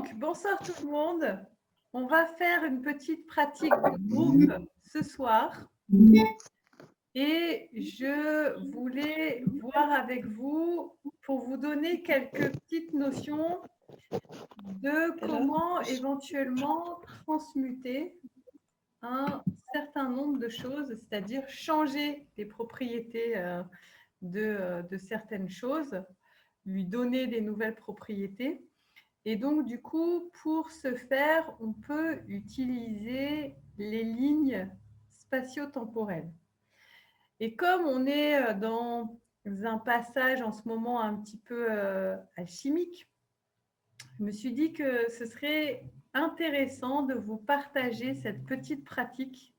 Donc, bonsoir tout le monde. On va faire une petite pratique de groupe ce soir. Et je voulais voir avec vous pour vous donner quelques petites notions de comment éventuellement transmuter un certain nombre de choses, c'est-à-dire changer les propriétés de certaines choses, lui donner des nouvelles propriétés. Et donc, du coup, pour ce faire, on peut utiliser les lignes spatio-temporelles. Et comme on est dans un passage en ce moment un petit peu alchimique, je me suis dit que ce serait intéressant de vous partager cette petite pratique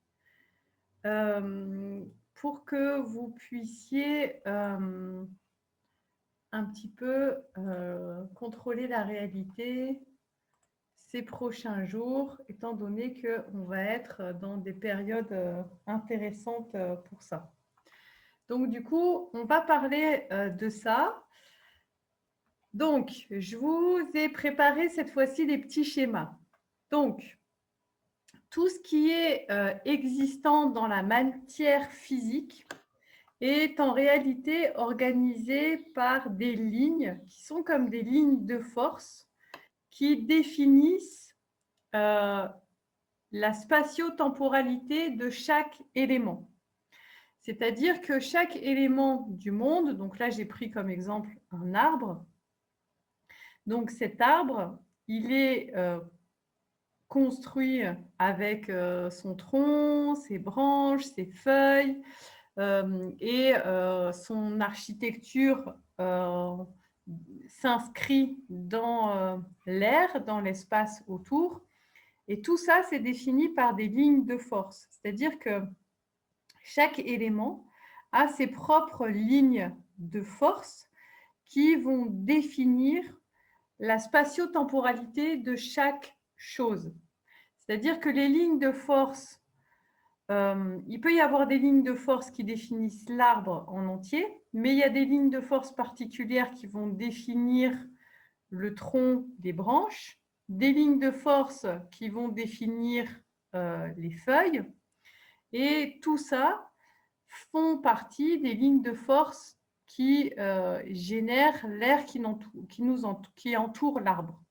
pour que vous puissiez un petit peu contrôler la réalité ces prochains jours, étant donné qu'on va être dans des périodes intéressantes pour ça. Donc, du coup, on va parler de ça. Donc, je vous ai préparé cette fois-ci des petits schémas. Donc, tout ce qui est existant dans la matière physique est en réalité organisé par des lignes qui sont comme des lignes de force qui définissent la spatio-temporalité de chaque élément. C'est-à-dire que chaque élément du monde, donc là j'ai pris comme exemple un arbre, donc cet arbre, il est construit avec son tronc, ses branches, ses feuilles et son architecture s'inscrit dans l'air, dans l'espace autour. Et tout ça, c'est défini par des lignes de force. C'est-à-dire que chaque élément a ses propres lignes de force qui vont définir la spatio-temporalité de chaque chose. C'est-à-dire que les lignes de force, il peut y avoir des lignes de force qui définissent l'arbre en entier, mais il y a des lignes de force particulières qui vont définir le tronc des branches, des lignes de force qui vont définir les feuilles, et tout ça font partie des lignes de force qui génèrent l'air qui entoure l'arbre.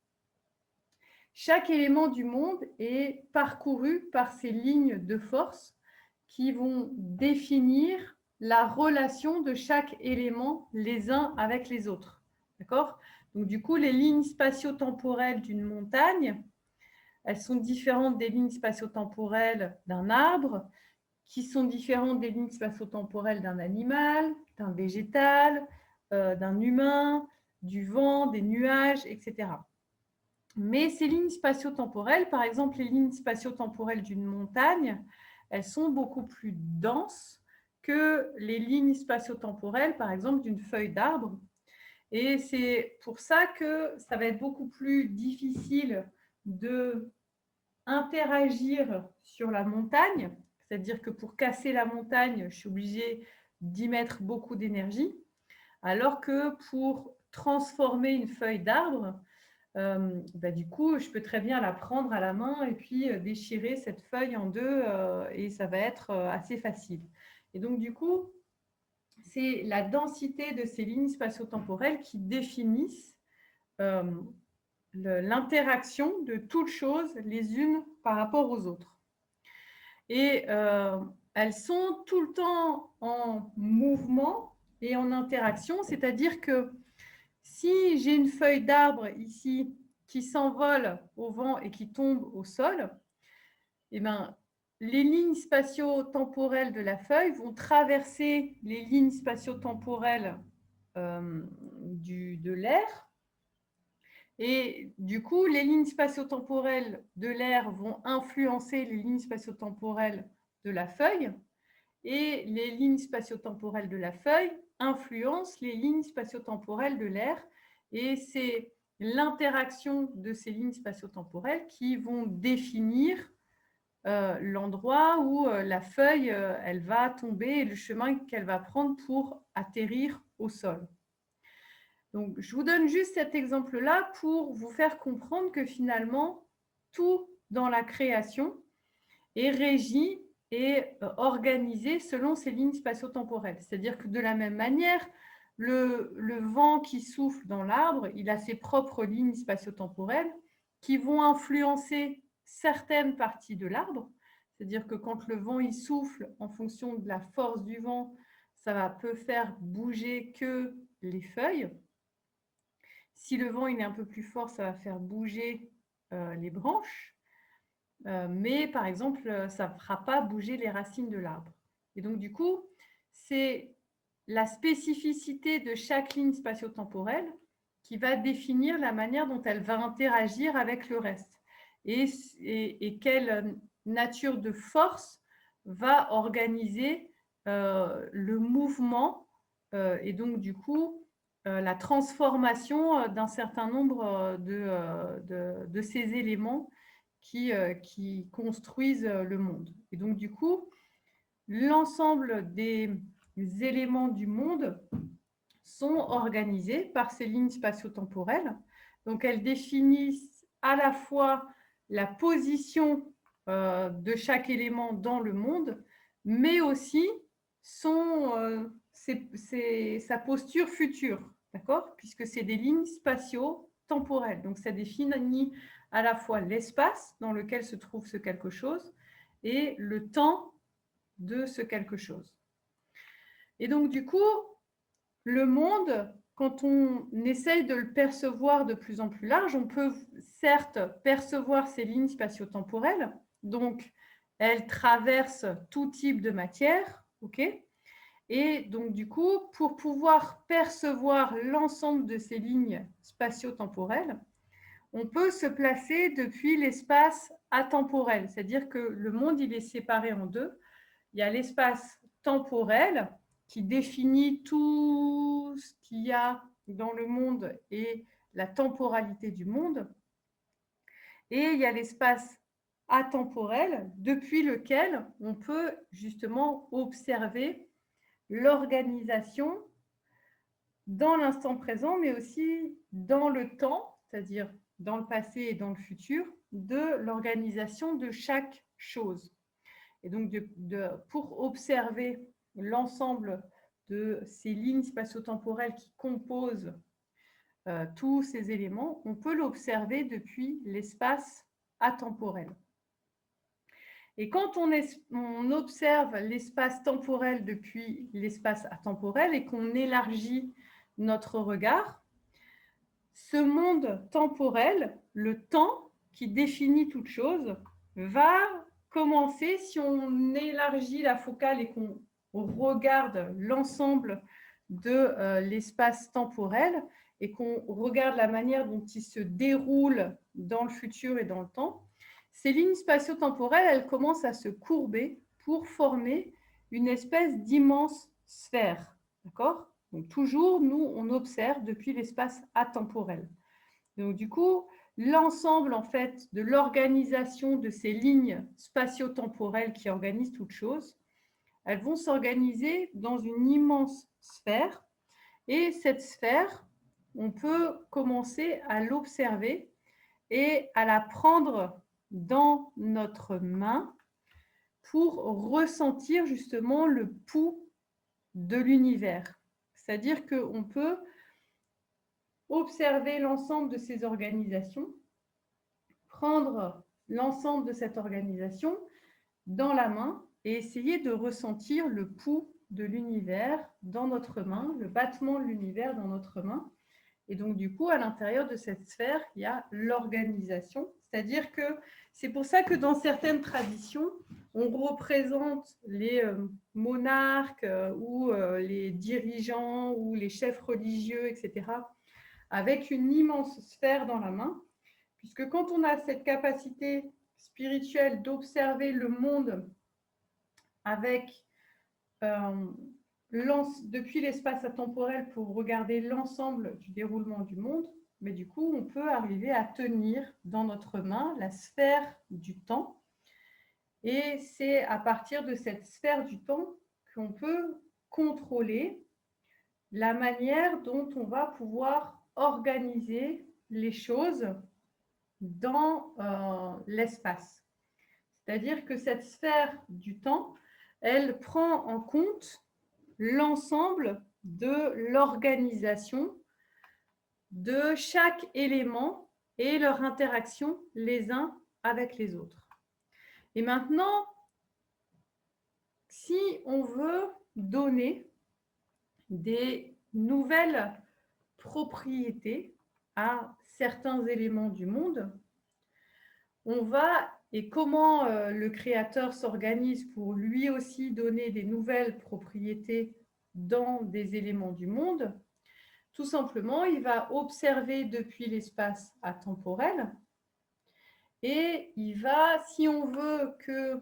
Chaque élément du monde est parcouru par ces lignes de force qui vont définir la relation de chaque élément les uns avec les autres. D'accord ? Donc, du coup, les lignes spatio-temporelles d'une montagne, elles sont différentes des lignes spatio-temporelles d'un arbre, qui sont différentes des lignes spatio-temporelles d'un animal, d'un végétal, d'un humain, du vent, des nuages, etc. Mais ces lignes spatio-temporelles, par exemple les lignes spatio-temporelles d'une montagne, elles sont beaucoup plus denses que les lignes spatio-temporelles, par exemple, d'une feuille d'arbre. Et c'est pour ça que ça va être beaucoup plus difficile de interagir sur la montagne, c'est-à-dire que pour casser la montagne, je suis obligée d'y mettre beaucoup d'énergie, alors que pour transformer une feuille d'arbre, du coup, je peux très bien la prendre à la main et puis déchirer cette feuille en deux et ça va être assez facile. Et donc, du coup, c'est la densité de ces lignes spatio-temporelles qui définissent l'interaction de toutes choses les unes par rapport aux autres. Et elles sont tout le temps en mouvement et en interaction, c'est-à-dire que si j'ai une feuille d'arbre ici qui s'envole au vent et qui tombe au sol, eh bien, les lignes spatio-temporelles de la feuille vont traverser les lignes spatio-temporelles de l'air. Et du coup, les lignes spatio-temporelles de l'air vont influencer les lignes spatio-temporelles de la feuille. Et les lignes spatio-temporelles de la feuille influencent les lignes spatio-temporelles de l'air. Et c'est l'interaction de ces lignes spatio-temporelles qui vont définir l'endroit où la feuille elle va tomber et le chemin qu'elle va prendre pour atterrir au sol. Donc, je vous donne juste cet exemple-là pour vous faire comprendre que finalement, tout dans la création est régi et organisé selon ces lignes spatio-temporelles. C'est-à-dire que de la même manière, le vent qui souffle dans l'arbre, il a ses propres lignes spatio-temporelles qui vont influencer certaines parties de l'arbre. C'est-à-dire que quand le vent il souffle, en fonction de la force du vent, peut faire bouger que les feuilles. Si le vent il est un peu plus fort, ça va faire bouger les branches. Mais par exemple, ça ne fera pas bouger les racines de l'arbre. Et donc, du coup, c'est la spécificité de chaque ligne spatio-temporelle qui va définir la manière dont elle va interagir avec le reste et quelle nature de force va organiser le mouvement et donc, du coup, la transformation d'un certain nombre de ces éléments qui construisent le monde. Et donc, du coup, l'ensemble des éléments du monde sont organisés par ces lignes spatio-temporelles. Donc, elles définissent à la fois la position de chaque élément dans le monde, mais aussi sa posture future, d'accord? Puisque c'est des lignes spatio-temporelles. Donc, ça définit à la fois l'espace dans lequel se trouve ce quelque chose et le temps de ce quelque chose. Et donc, du coup, le monde, quand on essaye de le percevoir de plus en plus large, on peut certes percevoir ces lignes spatio-temporelles, donc elles traversent tout type de matière, ok? Et donc, du coup, pour pouvoir percevoir l'ensemble de ces lignes spatio-temporelles, on peut se placer depuis l'espace atemporel, c'est-à-dire que le monde, il est séparé en deux. Il y a l'espace temporel qui définit tout ce qu'il y a dans le monde et la temporalité du monde. Et il y a l'espace atemporel depuis lequel on peut justement observer l'organisation dans l'instant présent, mais aussi dans le temps, c'est-à-dire dans le passé et dans le futur, de l'organisation de chaque chose. Et donc, pour observer l'ensemble de ces lignes spatio-temporelles qui composent tous ces éléments, on peut l'observer depuis l'espace atemporel. Et quand on observe l'espace temporel depuis l'espace atemporel et qu'on élargit notre regard, ce monde temporel, le temps qui définit toute chose, va commencer, si on élargit la focale et qu'on regarde l'ensemble de l'espace temporel et qu'on regarde la manière dont il se déroule dans le futur et dans le temps, ces lignes spatio-temporelles, elles commencent à se courber pour former une espèce d'immense sphère. D'accord ? Donc toujours, nous, on observe depuis l'espace atemporel. Donc du coup, l'ensemble en fait de l'organisation de ces lignes spatio-temporelles qui organisent toute chose, elles vont s'organiser dans une immense sphère. Et cette sphère, on peut commencer à l'observer et à la prendre dans notre main pour ressentir justement le pouls de l'univers. C'est-à-dire qu'on peut observer l'ensemble de ces organisations, prendre l'ensemble de cette organisation dans la main et essayer de ressentir le pouls de l'univers dans notre main, le battement de l'univers dans notre main. Et donc, du coup, à l'intérieur de cette sphère, il y a l'organisation. C'est-à-dire que c'est pour ça que dans certaines traditions, on représente les monarques ou les dirigeants ou les chefs religieux, etc., avec une immense sphère dans la main, puisque quand on a cette capacité spirituelle d'observer le monde avec depuis l'espace atemporel pour regarder l'ensemble du déroulement du monde, mais du coup, on peut arriver à tenir dans notre main la sphère du temps. Et c'est à partir de cette sphère du temps qu'on peut contrôler la manière dont on va pouvoir organiser les choses dans l'espace. C'est-à-dire que cette sphère du temps, elle prend en compte l'ensemble de l'organisation de chaque élément et leur interaction les uns avec les autres. Et maintenant, si on veut donner des nouvelles propriétés à certains éléments du monde, on va, et comment le créateur s'organise pour lui aussi donner des nouvelles propriétés dans des éléments du monde, tout simplement, il va observer depuis l'espace atemporel et il va, si on veut que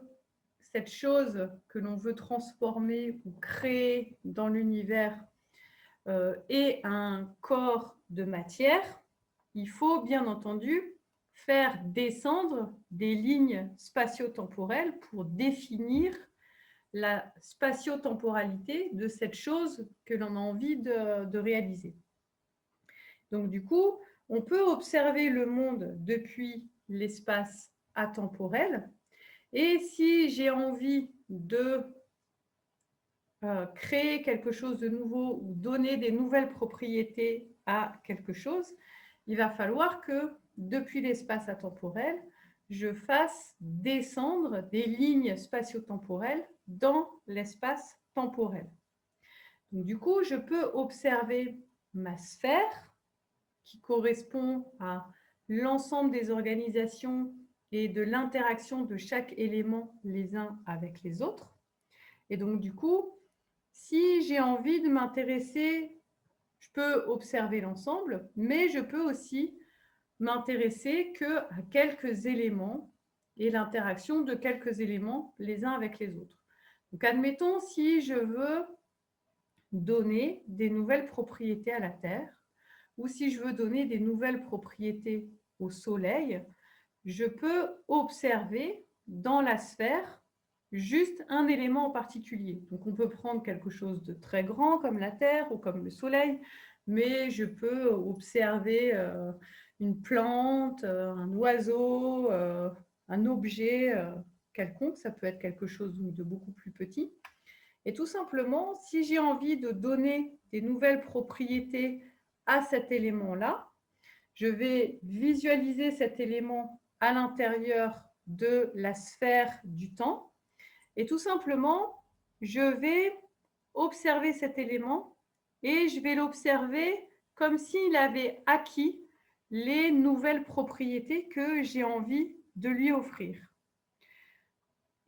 cette chose que l'on veut transformer ou créer dans l'univers ait un corps de matière, il faut bien entendu faire descendre des lignes spatio-temporelles pour définir la spatio-temporalité de cette chose que l'on a envie de réaliser. Donc du coup, on peut observer le monde depuis l'espace atemporel et si j'ai envie de créer quelque chose de nouveau ou donner des nouvelles propriétés à quelque chose, il va falloir que depuis l'espace atemporel, je fasse descendre des lignes spatio-temporelles dans l'espace temporel. Donc, du coup, je peux observer ma sphère qui correspond à l'ensemble des organisations et de l'interaction de chaque élément les uns avec les autres. Et donc, du coup, si j'ai envie de m'intéresser, je peux observer l'ensemble, mais je peux aussi m'intéresser qu'à quelques éléments et l'interaction de quelques éléments les uns avec les autres. Donc, admettons, si je veux donner des nouvelles propriétés à la Terre, ou si je veux donner des nouvelles propriétés au Soleil, je peux observer dans la sphère juste un élément en particulier. Donc, on peut prendre quelque chose de très grand comme la Terre ou comme le Soleil, mais je peux observer une plante, un oiseau, un objet quelconque. Ça peut être quelque chose de beaucoup plus petit. Et tout simplement, si j'ai envie de donner des nouvelles propriétés à cet élément-là, je vais visualiser cet élément à l'intérieur de la sphère du temps et tout simplement, je vais observer cet élément et je vais l'observer comme s'il avait acquis les nouvelles propriétés que j'ai envie de lui offrir.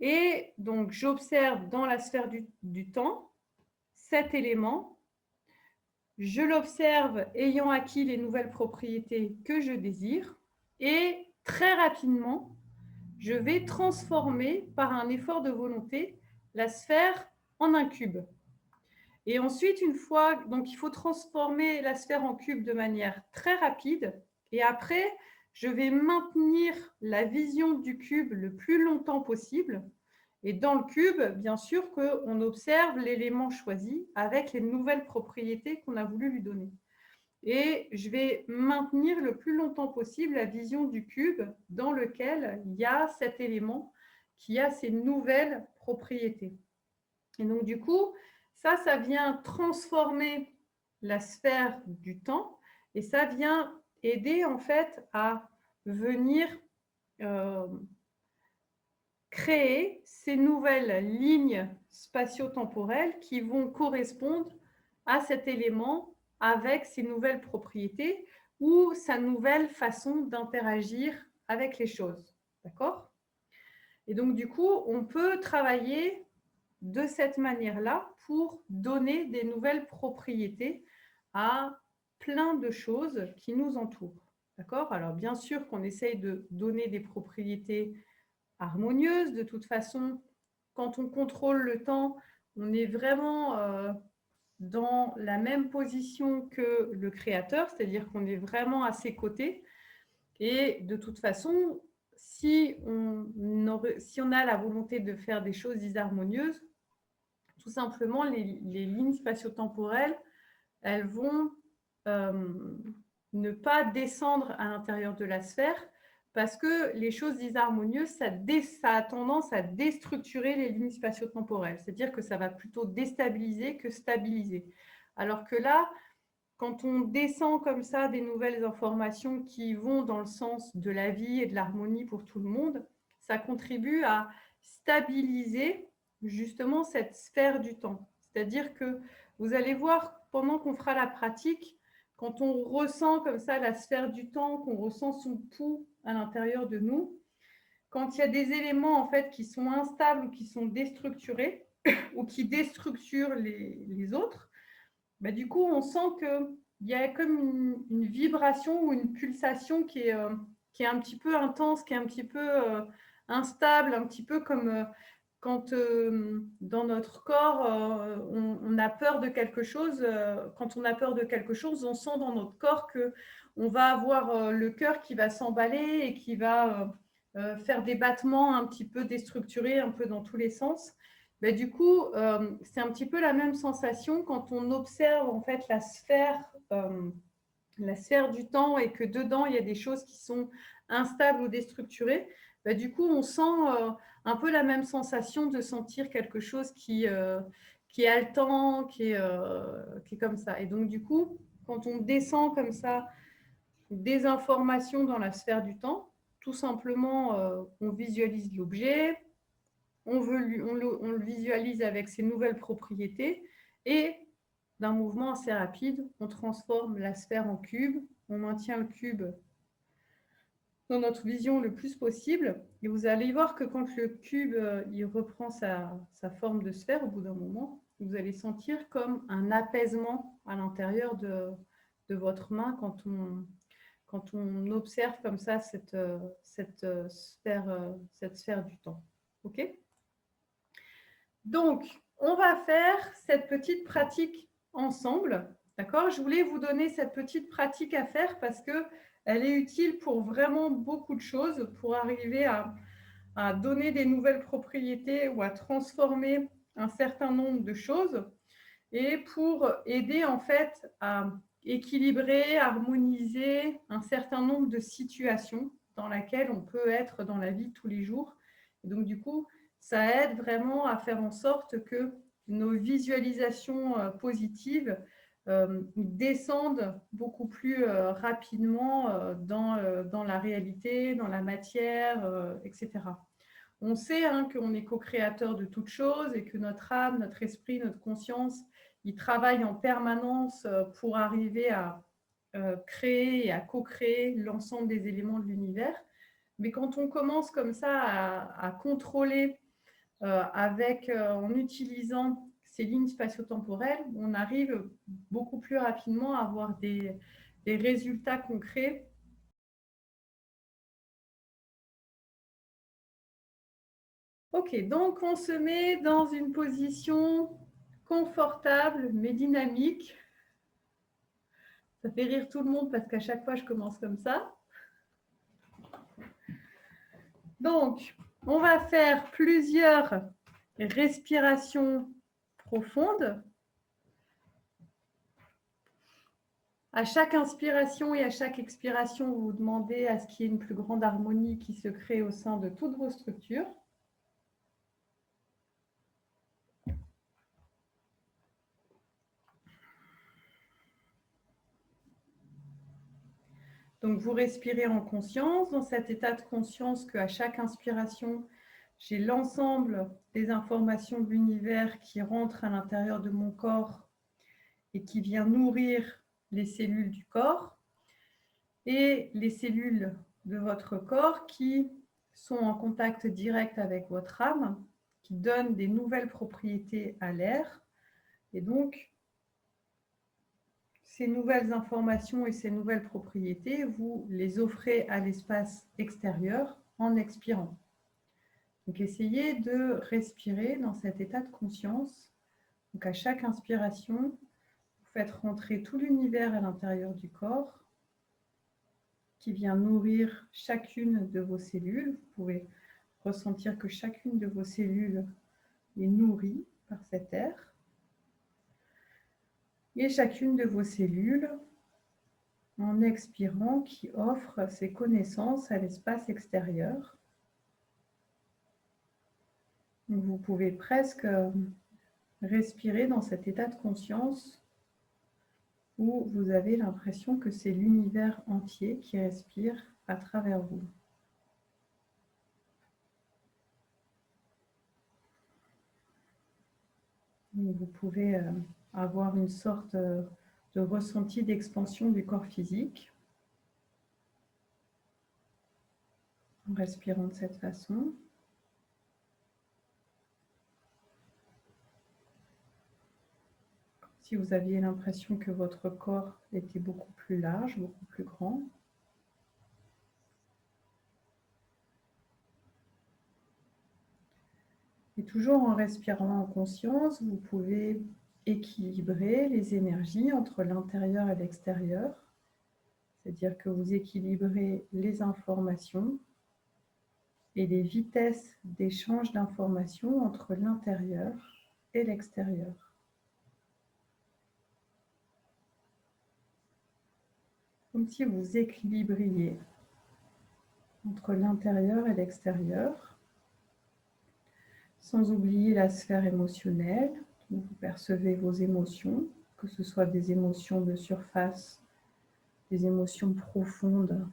Et donc, j'observe dans la sphère du temps cet élément, je l'observe ayant acquis les nouvelles propriétés que je désire et très rapidement, je vais transformer par un effort de volonté la sphère en un cube. Et ensuite, une fois, donc il faut transformer la sphère en cube de manière très rapide. Et après, je vais maintenir la vision du cube le plus longtemps possible. Et dans le cube, bien sûr qu'on observe l'élément choisi avec les nouvelles propriétés qu'on a voulu lui donner. Et je vais maintenir le plus longtemps possible la vision du cube dans lequel il y a cet élément qui a ces nouvelles propriétés. Et donc, du coup, ça vient transformer la sphère du temps et ça vient aider en fait à venir créer ces nouvelles lignes spatio-temporelles qui vont correspondre à cet élément avec ses nouvelles propriétés ou sa nouvelle façon d'interagir avec les choses. D'accord ? Et donc, du coup, on peut travailler de cette manière-là pour donner des nouvelles propriétés à plein de choses qui nous entourent. D'accord ? Alors, bien sûr qu'on essaye de donner des propriétés harmonieuses. De toute façon, quand on contrôle le temps, on est vraiment dans la même position que le créateur, c'est-à-dire qu'on est vraiment à ses côtés. Et de toute façon, si on a la volonté de faire des choses disharmonieuses, tout simplement, les lignes spatio-temporelles elles vont ne pas descendre à l'intérieur de la sphère parce que les choses disharmonieuses, ça a tendance à déstructurer les lignes spatio-temporelles. C'est-à-dire que ça va plutôt déstabiliser que stabiliser. Alors que là, quand on descend comme ça des nouvelles informations qui vont dans le sens de la vie et de l'harmonie pour tout le monde, ça contribue à stabiliser justement cette sphère du temps. C'est-à-dire que vous allez voir, pendant qu'on fera la pratique, quand on ressent comme ça la sphère du temps, qu'on ressent son pouls à l'intérieur de nous, quand il y a des éléments en fait qui sont instables ou qui sont déstructurés ou qui déstructurent les autres, bah, du coup, on sent qu'il y a comme une vibration ou une pulsation qui est un petit peu intense, qui est un petit peu instable, un petit peu comme quand dans notre corps, on a peur de quelque chose. Quand on a peur de quelque chose, on sent dans notre corps qu'on va avoir le cœur qui va s'emballer et qui va faire des battements un petit peu déstructurés, un peu dans tous les sens. Mais du coup, c'est un petit peu la même sensation quand on observe en fait la sphère du temps et que dedans, il y a des choses qui sont instables ou déstructurées. Bah, du coup, on sent un peu la même sensation de sentir quelque chose qui est haletant, qui est comme ça. Et donc, du coup, quand on descend comme ça des informations dans la sphère du temps, tout simplement, on visualise l'objet, on le visualise avec ses nouvelles propriétés et d'un mouvement assez rapide, on transforme la sphère en cube, on maintient le cube dans notre vision le plus possible et vous allez voir que quand le cube il reprend sa forme de sphère au bout d'un moment, vous allez sentir comme un apaisement à l'intérieur de votre main quand on observe comme ça cette sphère du temps. OK ? Donc, on va faire cette petite pratique ensemble. D'accord ? Je voulais vous donner cette petite pratique à faire parce qu'elle est utile pour vraiment beaucoup de choses, pour arriver à donner des nouvelles propriétés ou à transformer un certain nombre de choses et pour aider en fait à équilibrer, harmoniser un certain nombre de situations dans lesquelles on peut être dans la vie de tous les jours. Et donc du coup, ça aide vraiment à faire en sorte que nos visualisations positives descendent beaucoup plus rapidement dans la réalité, dans la matière, etc. On sait qu'on est co-créateur de toutes choses et que notre âme, notre esprit, notre conscience, ils travaillent en permanence pour arriver à créer et à co-créer l'ensemble des éléments de l'univers. Mais quand on commence comme ça à contrôler en utilisant ces lignes spatio-temporelles, on arrive beaucoup plus rapidement à avoir des résultats concrets. Ok, donc on se met dans une position confortable mais dynamique. Ça fait rire tout le monde parce qu'à chaque fois je commence comme ça. Donc, on va faire plusieurs respirations profondes. À chaque inspiration et à chaque expiration, vous vous demandez à ce qu'il y ait une plus grande harmonie qui se crée au sein de toutes vos structures. Donc, vous respirez en conscience, dans cet état de conscience qu'à chaque inspiration, j'ai l'ensemble des informations de l'univers qui rentrent à l'intérieur de mon corps et qui vient nourrir les cellules du corps et les cellules de votre corps qui sont en contact direct avec votre âme, qui donnent des nouvelles propriétés à l'air. Et donc, ces nouvelles informations et ces nouvelles propriétés, vous les offrez à l'espace extérieur en expirant. Donc, essayez de respirer dans cet état de conscience. Donc, à chaque inspiration, vous faites rentrer tout l'univers à l'intérieur du corps qui vient nourrir chacune de vos cellules. Vous pouvez ressentir que chacune de vos cellules est nourrie par cet air. et chacune de vos cellules, en expirant, qui offre ses connaissances à l'espace extérieur. Donc vous pouvez presque respirer dans cet état de conscience où vous avez l'impression que c'est l'univers entier qui respire à travers vous. Vous pouvez avoir une sorte de ressenti d'expansion du corps physique en respirant de cette façon. Si vous aviez l'impression que votre corps était beaucoup plus large, beaucoup plus grand. Et toujours en respirant en conscience, vous pouvez équilibrer les énergies entre l'intérieur et l'extérieur. C'est-à-dire que vous équilibrez les informations et les vitesses d'échange d'informations entre l'intérieur et l'extérieur. Comme si vous équilibriez entre l'intérieur et l'extérieur, sans oublier la sphère émotionnelle, où vous percevez vos émotions, que ce soit des émotions de surface, des émotions profondes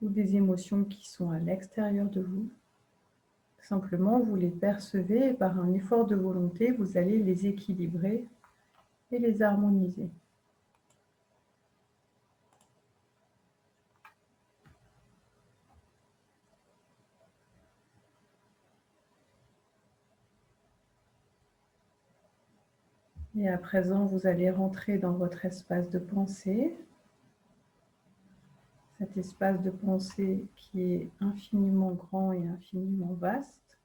ou des émotions qui sont à l'extérieur de vous. Simplement, vous les percevez et par un effort de volonté, vous allez les équilibrer et les harmoniser. Et à présent, vous allez rentrer dans votre espace de pensée. Cet espace de pensée qui est infiniment grand et infiniment vaste,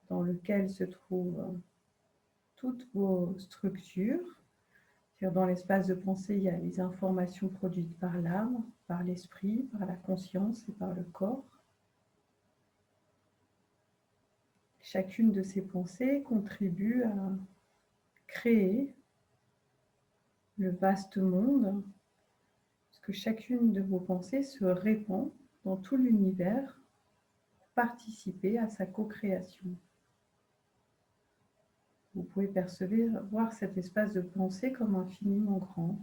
dans lequel se trouvent toutes vos structures. Dans l'espace de pensée, il y a les informations produites par l'âme, par l'esprit, par la conscience et par le corps. Chacune de ces pensées contribue à créer le vaste monde, parce que chacune de vos pensées se répand dans tout l'univers pour participer à sa co-création. Vous pouvez percevoir cet espace de pensée comme infiniment grand,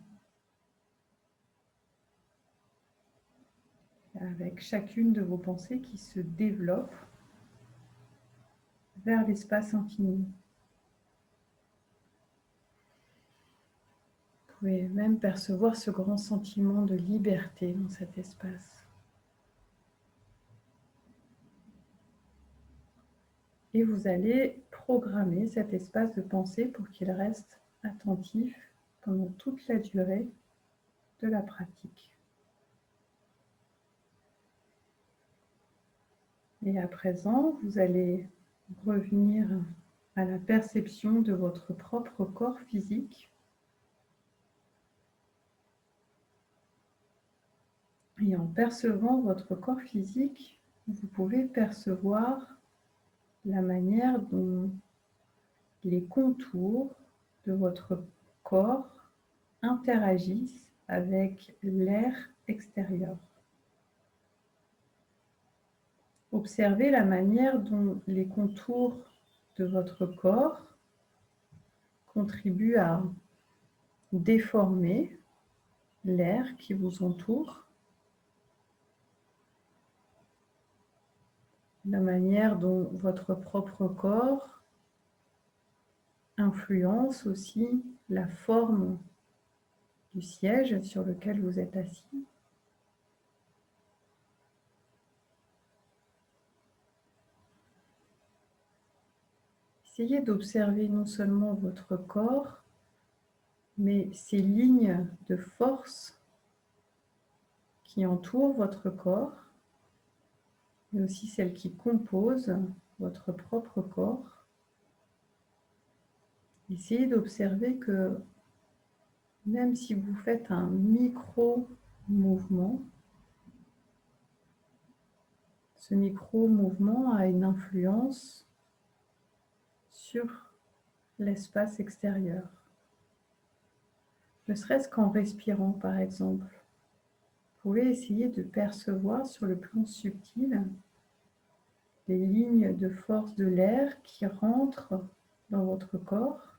avec chacune de vos pensées qui se développe vers l'espace infini. Vous pouvez même percevoir ce grand sentiment de liberté dans cet espace. Et vous allez programmer cet espace de pensée pour qu'il reste attentif pendant toute la durée de la pratique. Et à présent, vous allez revenir à la perception de votre propre corps physique. Et en percevant votre corps physique, vous pouvez percevoir la manière dont les contours de votre corps interagissent avec l'air extérieur. Observez la manière dont les contours de votre corps contribuent à déformer l'air qui vous entoure, la manière dont votre propre corps influence aussi la forme du siège sur lequel vous êtes assis. Essayez d'observer non seulement votre corps, mais ces lignes de force qui entourent votre corps, mais aussi celles qui composent votre propre corps. Essayez d'observer que même si vous faites un micro-mouvement, ce micro-mouvement a une influence sur l'espace extérieur. ne serait-ce qu'en respirant par exemple. Vous pouvez essayer de percevoir sur le plan subtil les lignes de force de l'air qui rentrent dans votre corps.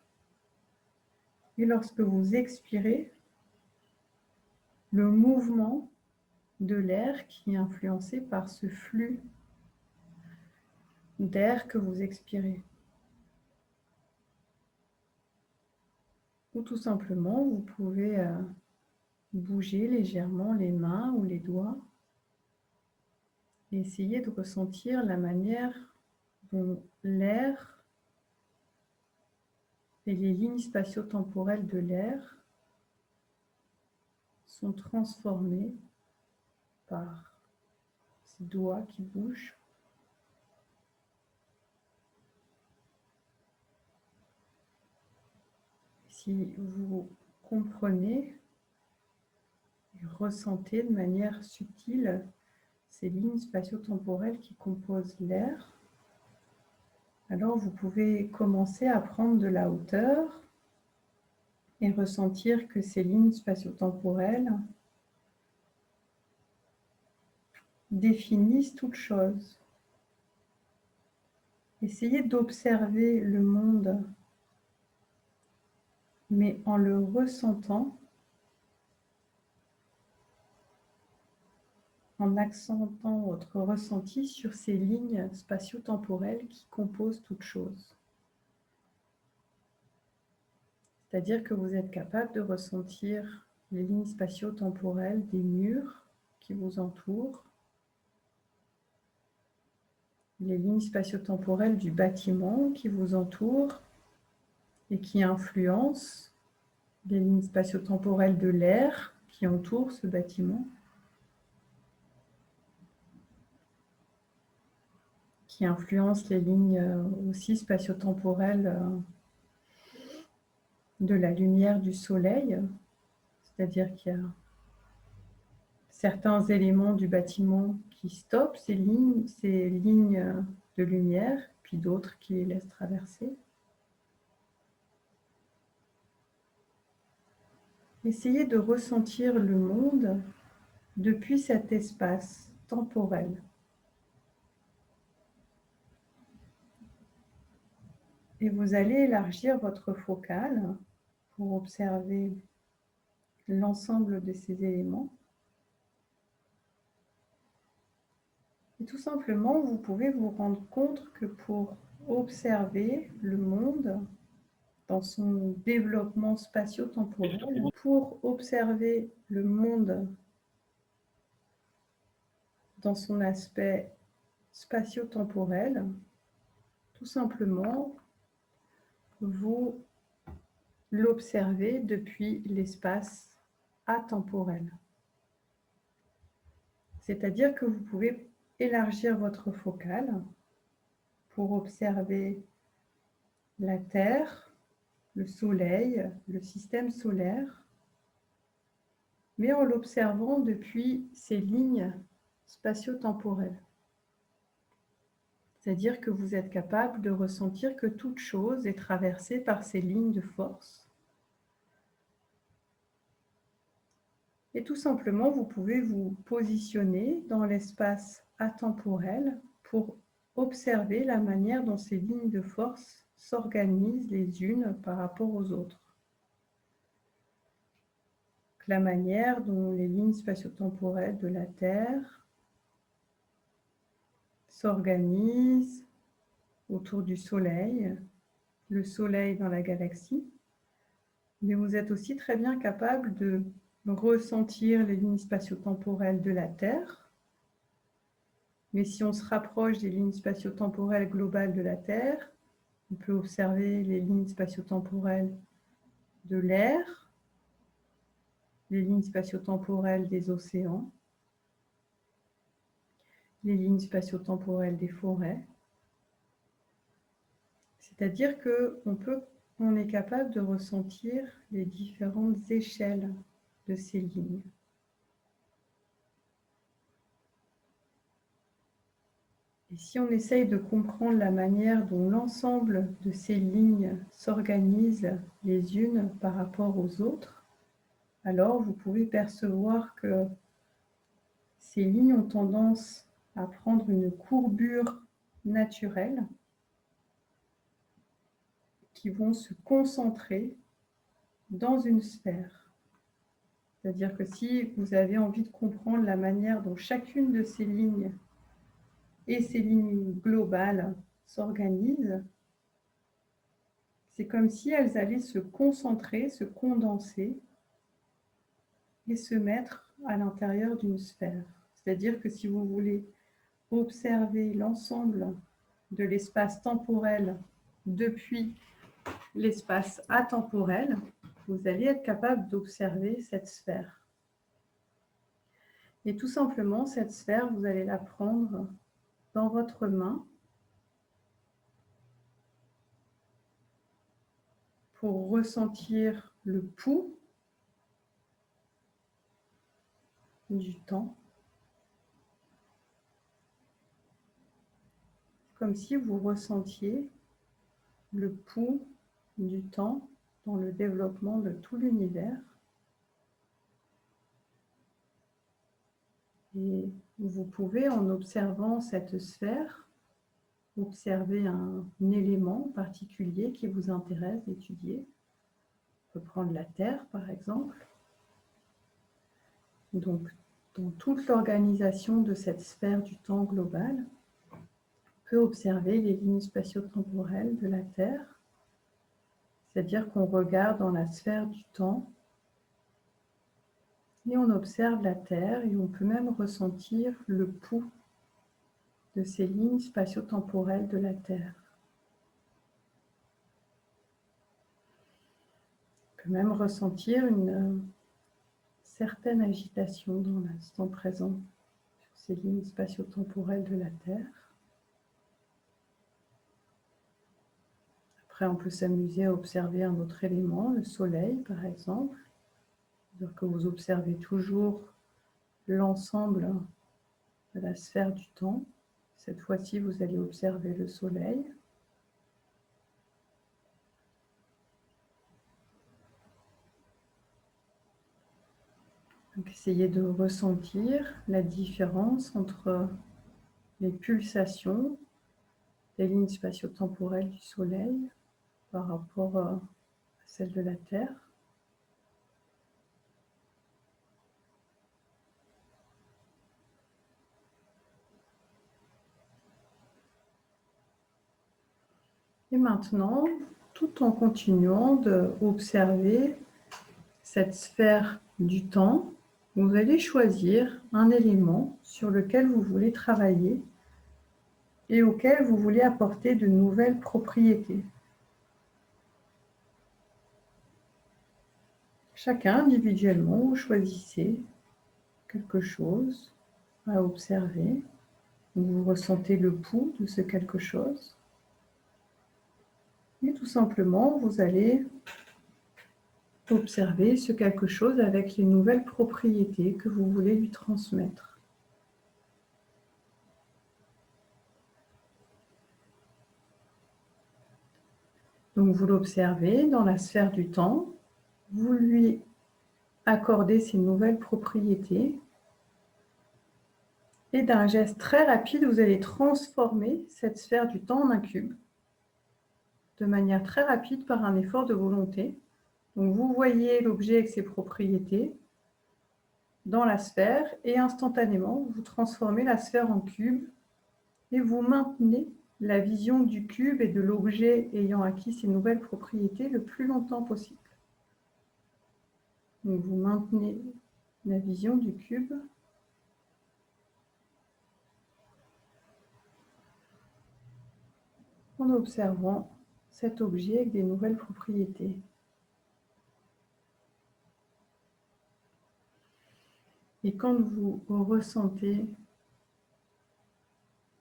Et lorsque vous expirez, le mouvement de l'air qui est influencé par ce flux d'air que vous expirez. Ou tout simplement, vous pouvez bouger légèrement les mains ou les doigts et essayer de ressentir la manière dont l'air et les lignes spatio-temporelles de l'air sont transformées par ces doigts qui bougent. Si vous comprenez et ressentez de manière subtile ces lignes spatio-temporelles qui composent l'air, alors vous pouvez commencer à prendre de la hauteur et ressentir que ces lignes spatio-temporelles définissent toute chose. Essayez d'observer le monde, mais en le ressentant, en accentuant votre ressenti sur ces lignes spatio-temporelles qui composent toute chose. C'est-à-dire que vous êtes capable de ressentir les lignes spatio-temporelles des murs qui vous entourent, les lignes spatio-temporelles du bâtiment qui vous entoure et qui influencent les lignes spatio-temporelles de l'air qui entoure ce bâtiment, qui influencent les lignes aussi spatio-temporelles de la lumière du soleil, c'est-à-dire qu'il y a certains éléments du bâtiment qui stoppent ces lignes de lumière, puis d'autres qui les laissent traverser. Essayez de ressentir le monde depuis cet espace temporel. Et vous allez élargir votre focale pour observer l'ensemble de ces éléments. Et tout simplement, vous pouvez vous rendre compte que pour observer le monde dans son développement spatio-temporel, pour observer le monde dans son aspect spatio-temporel, tout simplement, vous l'observez depuis l'espace atemporel. C'est-à-dire que vous pouvez élargir votre focale pour observer la Terre, le Soleil, le système solaire, mais en l'observant depuis ces lignes spatio-temporelles. C'est-à-dire que vous êtes capable de ressentir que toute chose est traversée par ces lignes de force. Et tout simplement, vous pouvez vous positionner dans l'espace atemporel pour observer la manière dont ces lignes de force s'organisent les unes par rapport aux autres. La manière dont les lignes spatio-temporelles de la Terre s'organisent autour du Soleil, le Soleil dans la galaxie, mais vous êtes aussi très bien capable de ressentir les lignes spatio-temporelles de la Terre. Mais si on se rapproche des lignes spatio-temporelles globales de la Terre, on peut observer les lignes spatio-temporelles de l'air, les lignes spatio-temporelles des océans, les lignes spatio-temporelles des forêts. C'est-à-dire qu'on est capable de ressentir les différentes échelles de ces lignes. Et si on essaye de comprendre la manière dont l'ensemble de ces lignes s'organisent les unes par rapport aux autres, alors vous pouvez percevoir que ces lignes ont tendance à prendre une courbure naturelle qui vont se concentrer dans une sphère. C'est-à-dire que si vous avez envie de comprendre la manière dont chacune de ces lignes et ces lignes globales s'organisent, c'est comme si elles allaient se concentrer, se condenser et se mettre à l'intérieur d'une sphère. C'est-à-dire que si vous voulez observer l'ensemble de l'espace temporel depuis l'espace atemporel, vous allez être capable d'observer cette sphère. Et tout simplement, cette sphère, vous allez la prendre dans votre main pour ressentir le pouls du temps. Comme si vous ressentiez le pouls du temps dans le développement de tout l'univers. Et vous pouvez, en observant cette sphère, observer un élément particulier qui vous intéresse d'étudier. On peut prendre la Terre, par exemple. Donc, dans toute l'organisation de cette sphère du temps global, on peut observer les lignes spatio-temporelles de la Terre. C'est-à-dire qu'on regarde dans la sphère du temps et on observe la Terre et on peut même ressentir le pouls de ces lignes spatio-temporelles de la Terre. On peut même ressentir une certaine agitation dans l'instant présent sur ces lignes spatio-temporelles de la Terre. Après, on peut s'amuser à observer un autre élément, le Soleil par exemple. C'est-à-dire que vous observez toujours l'ensemble de la sphère du temps. Cette fois-ci, vous allez observer le Soleil. Donc, essayez de ressentir la différence entre les pulsations des lignes spatio-temporelles du Soleil par rapport à celles de la Terre. Et maintenant, tout en continuant d'observer cette sphère du temps, vous allez choisir un élément sur lequel vous voulez travailler et auquel vous voulez apporter de nouvelles propriétés. Chacun individuellement, vous choisissez quelque chose à observer. Vous ressentez le pouls de ce quelque chose. Et tout simplement, vous allez observer ce quelque chose avec les nouvelles propriétés que vous voulez lui transmettre. Donc vous l'observez dans la sphère du temps, vous lui accordez ces nouvelles propriétés et d'un geste très rapide, vous allez transformer cette sphère du temps en un cube de manière très rapide par un effort de volonté. Donc vous voyez l'objet avec ses propriétés dans la sphère et instantanément, vous transformez la sphère en cube et vous maintenez la vision du cube et de l'objet ayant acquis ces nouvelles propriétés le plus longtemps possible. Donc vous maintenez la vision du cube en observant cet objet avec des nouvelles propriétés. Et quand vous ressentez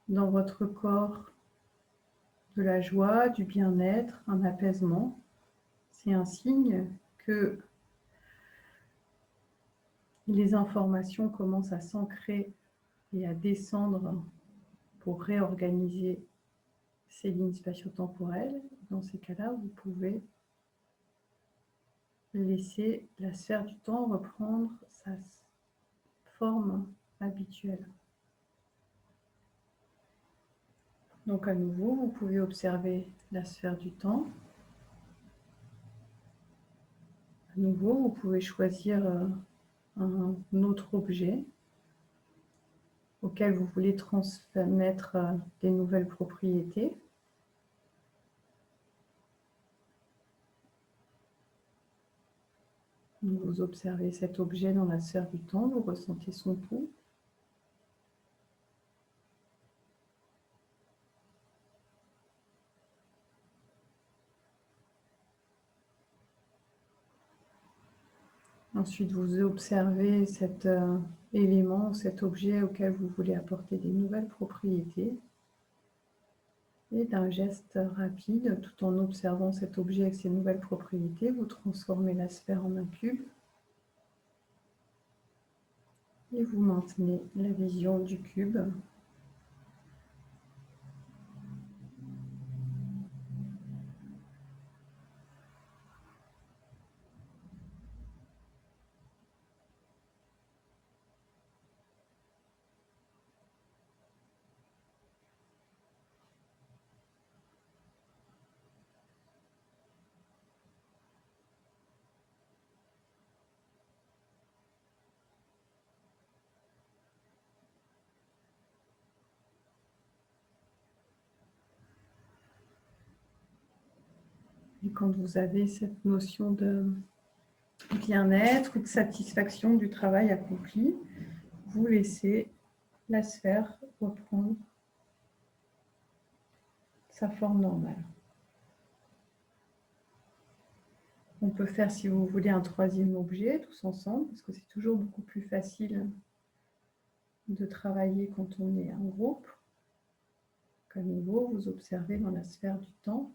dans votre corps de la joie, du bien-être, un apaisement, c'est un signe que les informations commencent à s'ancrer et à descendre pour réorganiser ces lignes spatio-temporelles. Dans ces cas-là, vous pouvez laisser la sphère du temps reprendre sa forme habituelle. Donc à nouveau, vous pouvez observer la sphère du temps. À nouveau, vous pouvez choisir un autre objet auquel vous voulez transmettre des nouvelles propriétés. Vous observez cet objet dans la sphère du temps, vous ressentez son pouls. Ensuite, vous observez cet élément, cet objet auquel vous voulez apporter des nouvelles propriétés. Et d'un geste rapide, tout en observant cet objet avec ses nouvelles propriétés, vous transformez la sphère en un cube. Et vous maintenez la vision du cube. Et quand vous avez cette notion de bien-être ou de satisfaction du travail accompli, vous laissez la sphère reprendre sa forme normale. On peut faire, si vous voulez, un troisième objet tous ensemble, parce que c'est toujours beaucoup plus facile de travailler quand on est en groupe. À nouveau, vous observez dans la sphère du temps.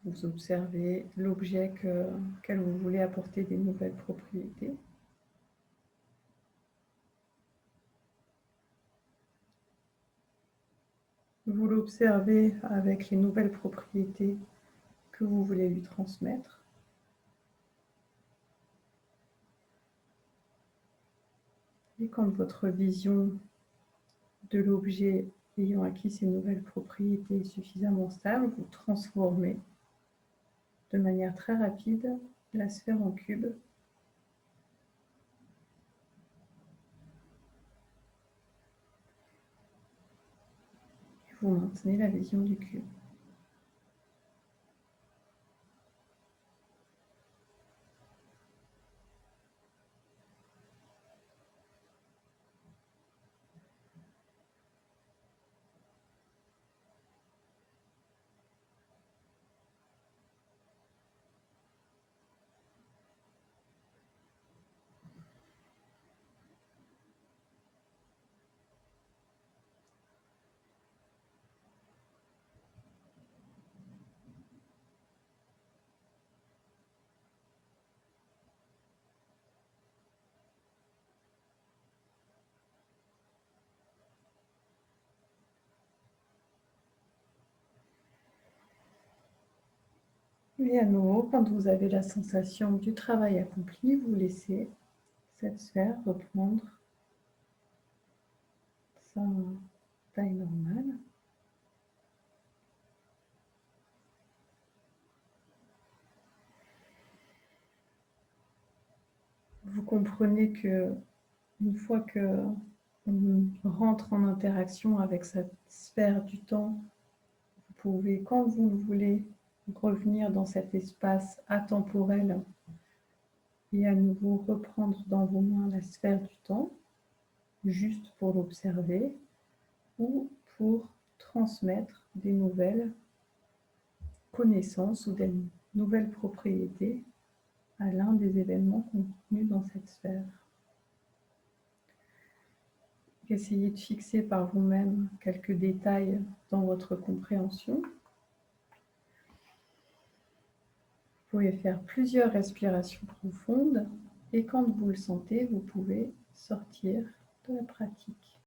Vous observez l'objet auquel vous voulez apporter des nouvelles propriétés. Vous l'observez avec les nouvelles propriétés que vous voulez lui transmettre. Et quand votre vision de l'objet ayant acquis ces nouvelles propriétés est suffisamment stable, vous transformez de manière très rapide la sphère en cube. Et vous maintenez la vision du cube. Et à nouveau, quand vous avez la sensation du travail accompli, vous laissez cette sphère reprendre sa taille normale. Vous comprenez que une fois que on rentre en interaction avec cette sphère du temps, vous pouvez, quand vous le voulez, revenir dans cet espace atemporel et à nouveau reprendre dans vos mains la sphère du temps, juste pour l'observer ou pour transmettre des nouvelles connaissances ou des nouvelles propriétés à l'un des événements contenus dans cette sphère. Essayez de fixer par vous-même quelques détails dans votre compréhension. Vous pouvez faire plusieurs respirations profondes et quand vous le sentez, vous pouvez sortir de la pratique.